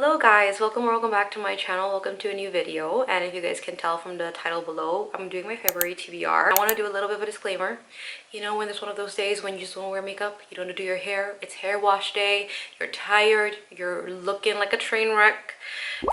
Hello guys, welcome back to my channel. Welcome to a new video. And if you guys can tell from the title below, I'm doing my February TBR. I want to do a little bit of a disclaimer. You know, when it's one of those days when you just don't wear makeup, you don't want to do your hair, it's hair wash day, you're tired, you're looking like a train wreck.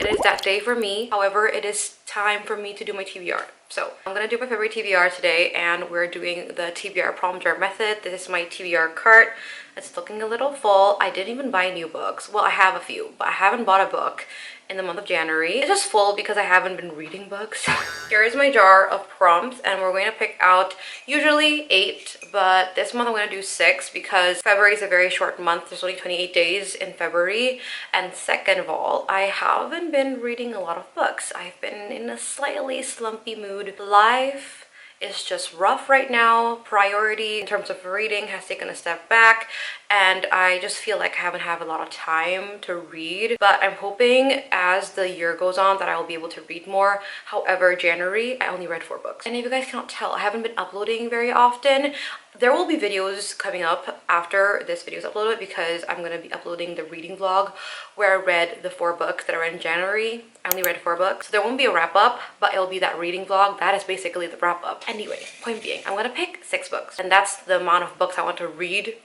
It is that day for me. However, it is time for me to do my TBR. So I'm gonna do my February TBR today, and we're doing the TBR prompter method. This is my TBR cart. It's looking a little full. I didn't even buy new books. Well, I have a few, but I haven't bought a book in the month of January. It's just full because I haven't been reading books. Here is my jar of prompts, and we're going to pick out usually 8, but this month I'm going to do 6 because February is a very short month. There's only 28 days in February. And second of all, I haven't been reading a lot of books. I've been in a slightly slumpy mood. Life is just rough right now. Priority in terms of reading has taken a step back, and I just feel like I haven't had a lot of time to read. But I'm hoping as the year goes on that I will be able to read more. However, January I only read 4 books, and if you guys cannot tell, I haven't been uploading very often. There will be videos coming up after this video is uploaded because I'm going to be uploading the reading vlog where I read the 4 books that are in January. I only read 4 books, so there won't be a wrap-up, but it'll be that reading vlog. That is basically the wrap-up. Anyway, point being, I'm going to pick 6 books, and that's the amount of books I want to read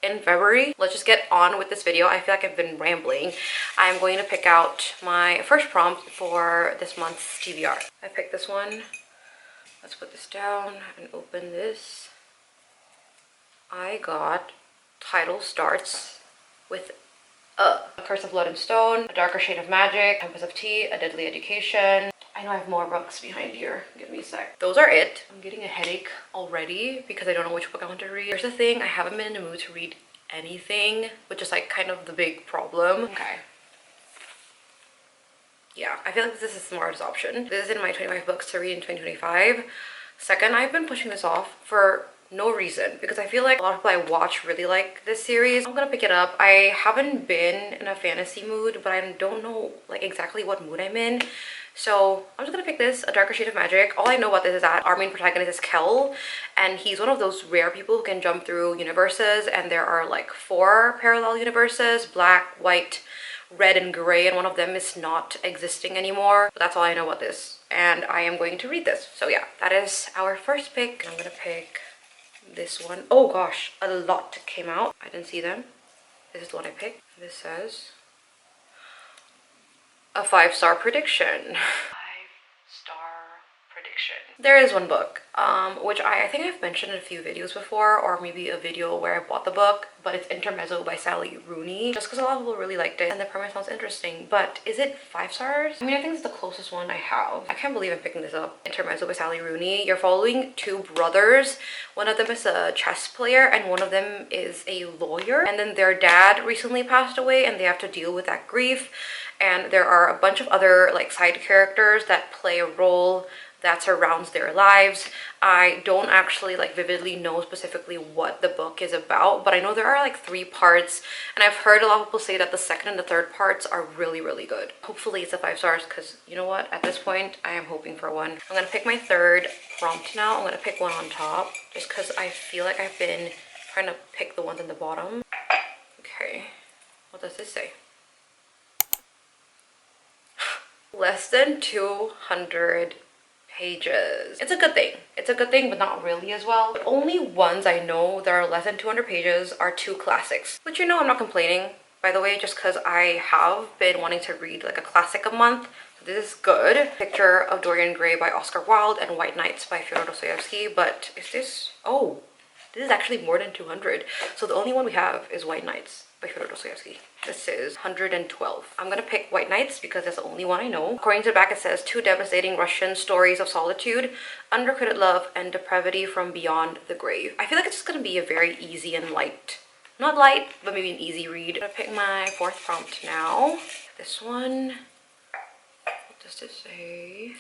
in February. Let's just get on with this video. I feel like I've been rambling. I'm going to pick out my first prompt for this month's TBR. I picked this one. Let's put this down and open this. I got title starts with A Curse of Blood and Stone, A Darker Shade of Magic, Tempest of Tea, A Deadly Education. I know I have more books behind here. Give me a sec. Those are it. I'm getting a headache already because I don't know which book I want to read. Here's the thing, I haven't been in the mood to read anything, which is like kind of the big problem. Okay. Yeah, I feel like this is the smartest option. This is in my 25 books to read in 2025. Second, I've been pushing this off for no reason because I feel like a lot of people I watch really like this series. I'm gonna pick it up. I haven't been in a fantasy mood, but I don't know like exactly what mood I'm in. So I'm just gonna pick this, A Darker Shade of Magic. All I know about this is that our main protagonist is Kel, and he's one of those rare people who can jump through universes, and there are like 4 parallel universes, black, white, red, and gray, and one of them is not existing anymore. But that's all I know about this, and I am going to read this. So yeah, that is our first pick. I'm gonna pick this one. Oh gosh, a lot came out. I didn't see them. This is the one I picked. This says a 5-star prediction. 5-star prediction. There is one book, which I think I've mentioned in a few videos before, or maybe a video where I bought the book, but it's Intermezzo by Sally Rooney, just because a lot of people really liked it and the premise sounds interesting. But is it 5 stars? I mean, I think it's the closest one I have. I can't believe I'm picking this up. Intermezzo by Sally Rooney. You're following 2 brothers. One of them is a chess player and one of them is a lawyer, and then their dad recently passed away and they have to deal with that grief. And there are a bunch of other like side characters that play a role that surrounds their lives. I don't actually like vividly know specifically what the book is about, but I know there are like 3 parts, and I've heard a lot of people say that the second and the third parts are really good. Hopefully it's a 5 stars, because you know what, at this point I am hoping for 1. I'm gonna pick my third prompt now. I'm gonna pick one on top just because I feel like I've been trying to pick the ones in the bottom. Okay, what does this say? Less than 200 pages. It's a good thing. It's a good thing, but not really as well. The only ones I know that are less than 200 pages are 2 classics, which, you know, I'm not complaining, by the way, just because I have been wanting to read like a classic a month. This is good. Picture of Dorian Gray by Oscar Wilde and White Nights by Fyodor Dostoevsky. But is this... oh, this is actually more than 200. So the only one we have is White Nights by Fyodor Dostoevsky. This is 112. I'm gonna pick White Nights because that's the only one I know. According to the back, it says 2 devastating Russian stories of solitude, undercredited love, and depravity from beyond the grave. I feel like it's just gonna be a very easy and light, not light, but maybe an easy read. I'm gonna pick my 4th prompt now. This one, what does this say?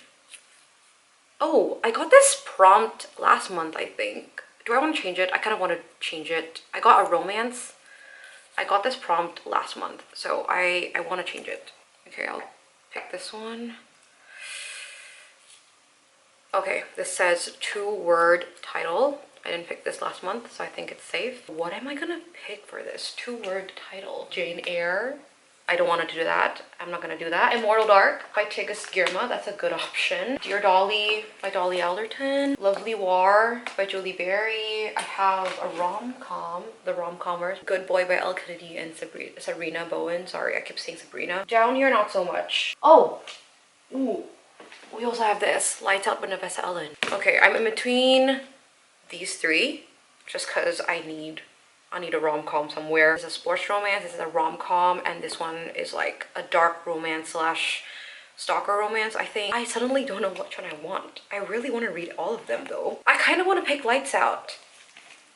Oh, I got this prompt last month, I think. Do I want to change it? I kind of want to change it. I got a romance. I got this prompt last month, so I want to change it. Okay, I'll pick this one. Okay, this says 2-word title. I didn't pick this last month, so I think it's safe. What am I gonna pick for this 2-word title? Jane Eyre. I don't want to do that. I'm not gonna do that. Immortal Dark by Tigges Girma. That's a good option. Dear Dolly by Dolly Alderton. Lovely War by Julie Berry. I have a rom-com, The Rom-Commers. Good Boy by Elle Kennedy and Sabrina Bowen. Sorry, I keep saying Sabrina. Down here, not so much. Oh, ooh. We also have this, Lights Out by Navessa Ellen. Okay, I'm in between these three just because I need a rom-com somewhere. This is a sports romance, this is a rom-com, and this one is like a dark romance slash stalker romance, I think. I suddenly don't know which one I want. I really want to read all of them though. I kind of want to pick Lights Out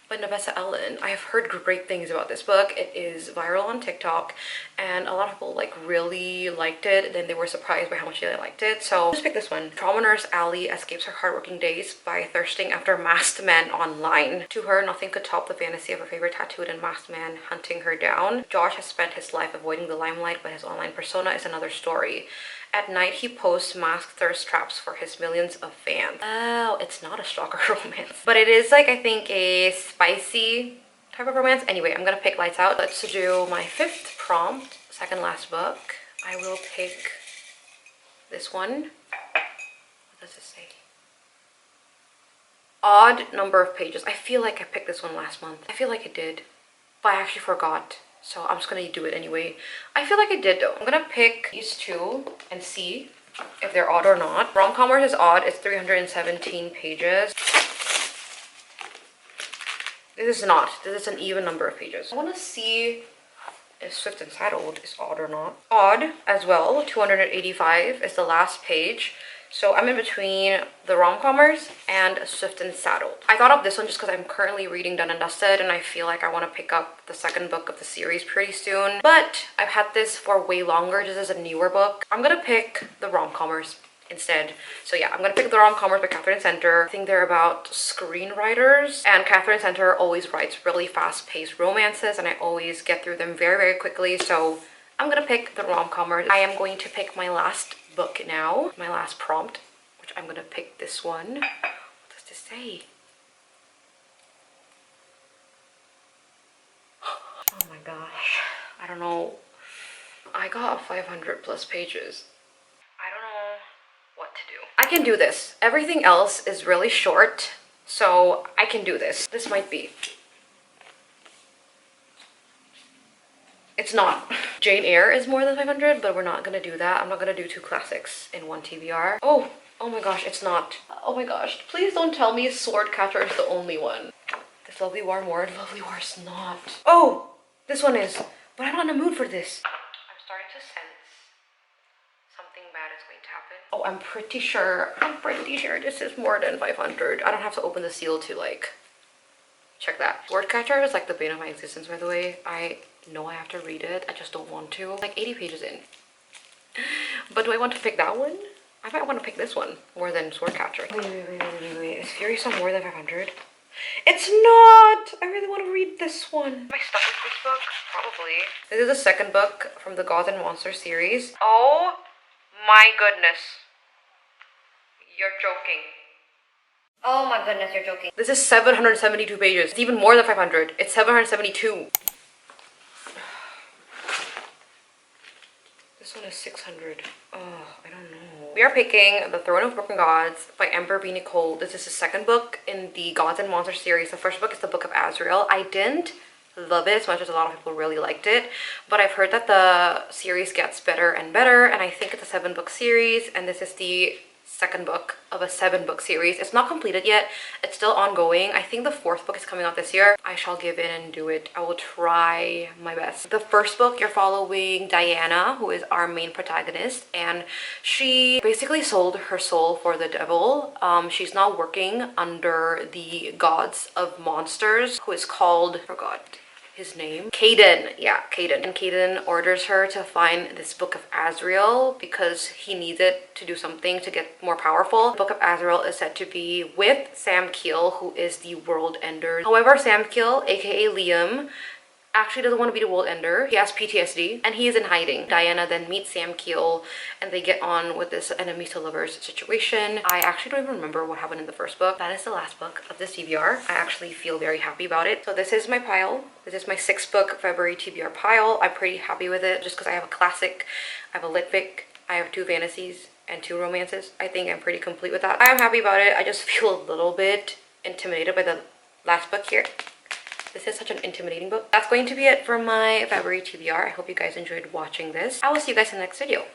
by Navessa Ellen. I have heard great things about this book. It is viral on TikTok and a lot of people like really liked it. Then they were surprised by how much they liked it. So just pick this one. Trauma Nurse Allie escapes her hardworking days by thirsting after masked men online. To her, nothing could top the fantasy of her favorite tattooed and masked man hunting her down. Josh has spent his life avoiding the limelight, but his online persona is another story. At night, he posts masked thirst traps for his millions of fans. Oh, it's not a stalker romance. But it is like, I think, a spicy type of romance. Anyway, I'm gonna pick Lights Out. Let's do my fifth prompt, second last book. I will pick this one. What does it say? Odd number of pages. I feel like I picked this one last month. I feel like I did, but I actually forgot. So I'm just gonna do it anyway. I feel like I did though. I'm gonna pick these two and see if they're odd or not. Rom-Commers is odd. It's 317 pages. This is not. This is an even number of pages. I wanna see if Swift and Saddled is odd or not. Odd as well. 285 is the last page. So I'm in between the Rom-Commers and Swift and Saddled. I thought of this one just because I'm currently reading Done and Dusted and I feel like I want to pick up the second book of the series pretty soon. But I've had this for way longer. This is a newer book. I'm gonna pick the Rom-Commers instead. So yeah, I'm gonna pick the Rom-Commers by Catherine Center. I think they're about screenwriters, and Catherine Center always writes really fast-paced romances and I always get through them very, very quickly. So I'm gonna pick the Rom-Commers. I am going to pick my last book now, my last prompt, which I'm gonna pick this one. What does this say? Oh my gosh, I don't know. I got 500 plus pages. I don't know what to do. I can do this. Everything else is really short, so I can do this. This might be. It's not. Jane Eyre is more than 500, but we're not gonna do that. I'm not gonna do two classics in one TBR. Oh my gosh, it's not. Oh my gosh, please don't tell me Swordcatcher is the only one. This Lovely War more, Lovely War is not. Oh, this one is, but I'm not in the mood for this. I'm starting to sense something bad is going to happen. Oh, I'm pretty sure this is more than 500. I don't have to open the seal to like check that. Swordcatcher is like the bane of my existence, by the way. I know I have to read it. I just don't want to. Like 80 pages in. But do I want to pick that one? I might want to pick this one more than Swordcatcher. Wait. Is Fury Song more than 500? It's not! I really want to read this one. Am I stuck with this book? Probably. This is the second book from the Gods and Monsters series. Oh my goodness. You're joking. Oh my goodness, you're joking. This is 772 pages. It's even more than 500. It's 772. This one is 600. Oh, I don't know. We are picking The Throne of Broken Gods by Amber B. Nicole. This is the second book in the Gods and Monsters series. The first book is the Book of Azrael. I didn't love it as much as a lot of people really liked it, but I've heard that the series gets better and better, and I think it's a 7-book series, and this is the second book of a 7-book series. It's not completed yet. It's still ongoing. I think the 4th book is coming out this year. I shall give in and do it. I will try my best. The first book, you're following Diana, who is our main protagonist, and she basically sold her soul for the devil. She's now working under the gods of monsters, who is called, I forgot his name, Caden. Yeah, Caden. And Caden orders her to find this Book of Azrael because he needs it to do something to get more powerful. The Book of Azrael is said to be with Sam Keel, who is the world ender. However, Sam Keel, aka Liam, actually doesn't want to be the world ender. He has PTSD and he is in hiding. Diana then meets Sam Keel and they get on with this enemies to lovers situation. I actually don't even remember what happened in the first book. That is the last book of this TBR. I actually feel very happy about it. So this is my pile. This is my 6th book February TBR pile. I'm pretty happy with it just because I have a classic, I have a lit fic, I have 2 fantasies and 2 romances. I think I'm pretty complete with that. I am happy about it. I just feel a little bit intimidated by the last book here. This is such an intimidating book. That's going to be it for my February TBR. I hope you guys enjoyed watching this. I will see you guys in the next video.